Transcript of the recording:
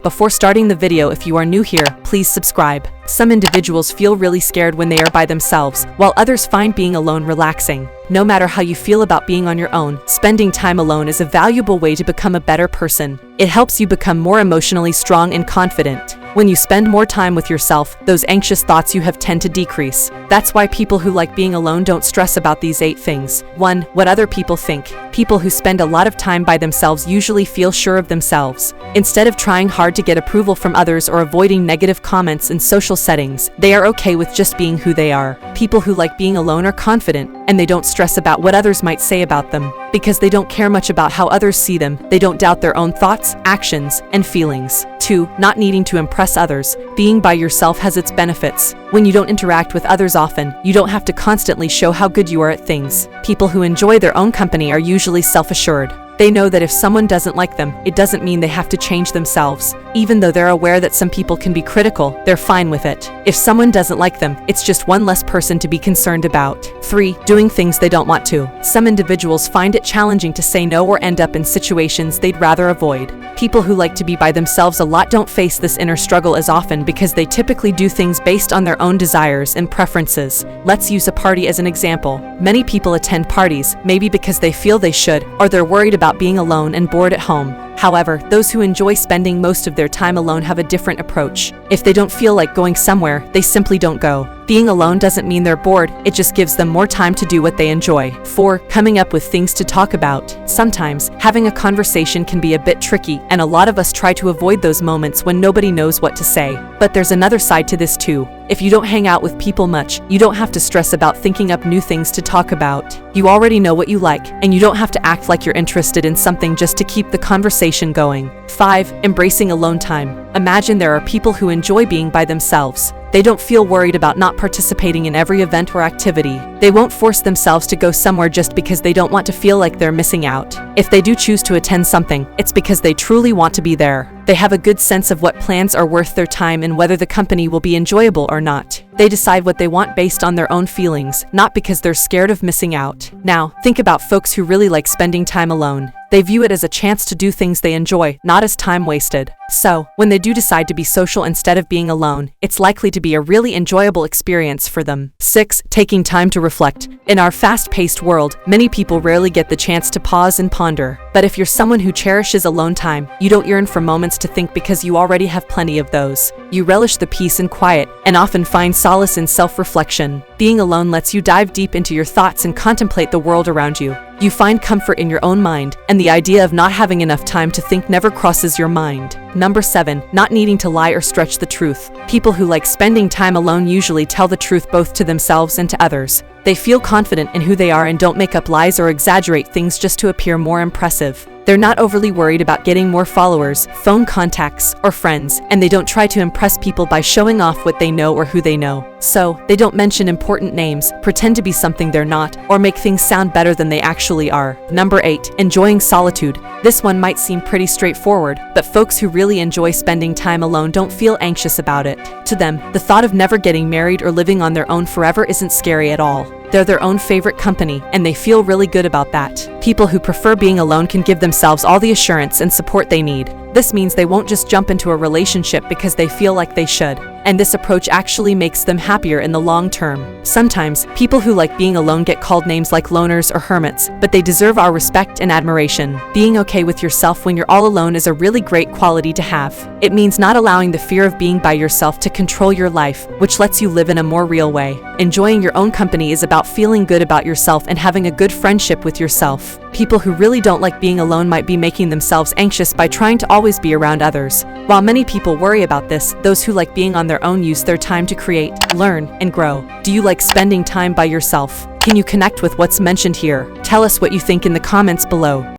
Before starting the video, if you are new here, please subscribe. Some individuals feel really scared when they are by themselves, while others find being alone relaxing. No matter how you feel about being on your own, spending time alone is a valuable way to become a better person. It helps you become more emotionally strong and confident. When you spend more time with yourself, those anxious thoughts you have tend to decrease. That's why people who like being alone don't stress about these 8 things. 1. What other people think. People who spend a lot of time by themselves usually feel sure of themselves. Instead of trying hard to get approval from others or avoiding negative comments in social settings, they are okay with just being who they are. People who like being alone are confident, and they don't stress about what others might say about them. Because they don't care much about how others see them, they don't doubt their own thoughts, actions, and feelings. 2. Not needing to impress others. Being by yourself has its benefits. When you don't interact with others often, you don't have to constantly show how good you are at things. People who enjoy their own company are usually self-assured. They know that if someone doesn't like them, it doesn't mean they have to change themselves. Even though they're aware that some people can be critical, they're fine with it. If someone doesn't like them, it's just one less person to be concerned about. 3. Doing things they don't want to. Some individuals find it challenging to say no or end up in situations they'd rather avoid. People who like to be by themselves a lot don't face this inner struggle as often because they typically do things based on their own desires and preferences. Let's use a party as an example. Many people attend parties, maybe because they feel they should, or they're worried about being alone and bored at home. However, those who enjoy spending most of their time alone have a different approach. If they don't feel like going somewhere, they simply don't go. Being alone doesn't mean they're bored, it just gives them more time to do what they enjoy. 4. Coming up with things to talk about. Sometimes, having a conversation can be a bit tricky, and a lot of us try to avoid those moments when nobody knows what to say. But there's another side to this too. If you don't hang out with people much, you don't have to stress about thinking up new things to talk about. You already know what you like, and you don't have to act like you're interested in something just to keep the conversation going. 5. Embracing alone time. Imagine there are people who enjoy being by themselves. They don't feel worried about not participating in every event or activity. They won't force themselves to go somewhere just because they don't want to feel like they're missing out. If they do choose to attend something, it's because they truly want to be there. They have a good sense of what plans are worth their time and whether the company will be enjoyable or not. They decide what they want based on their own feelings, not because they're scared of missing out. Now, think about folks who really like spending time alone. They view it as a chance to do things they enjoy, not as time wasted. So, when they do decide to be social instead of being alone, it's likely to be a really enjoyable experience for them. 6. Taking time to reflect. In our fast-paced world, many people rarely get the chance to pause and ponder. But if you're someone who cherishes alone time, you don't yearn for moments to think because you already have plenty of those. You relish the peace and quiet, and often find solace in self-reflection. Being alone lets you dive deep into your thoughts and contemplate the world around you. You find comfort in your own mind, and the idea of not having enough time to think never crosses your mind. Number 7. Not needing to lie or stretch the truth. People who like spending time alone usually tell the truth both to themselves and to others. They feel confident in who they are and don't make up lies or exaggerate things just to appear more impressive. They're not overly worried about getting more followers, phone contacts, or friends, and they don't try to impress people by showing off what they know or who they know. So, they don't mention important names, pretend to be something they're not, or make things sound better than they actually are. Number 8. Enjoying solitude. This one might seem pretty straightforward, but folks who really enjoy spending time alone don't feel anxious about it. To them, the thought of never getting married or living on their own forever isn't scary at all. They're their own favorite company, and they feel really good about that. People who prefer being alone can give themselves all the assurance and support they need. This means they won't just jump into a relationship because they feel like they should. And this approach actually makes them happier in the long term. Sometimes, people who like being alone get called names like loners or hermits, but they deserve our respect and admiration. Being okay with yourself when you're all alone is a really great quality to have. It means not allowing the fear of being by yourself to control your life, which lets you live in a more real way. Enjoying your own company is about feeling good about yourself and having a good friendship with yourself. People who really don't like being alone might be making themselves anxious by trying to always be around others. While many people worry about this, those who like being on their own use their time to create, learn, and grow. Do you like spending time by yourself? Can you connect with what's mentioned here? Tell us what you think in the comments below.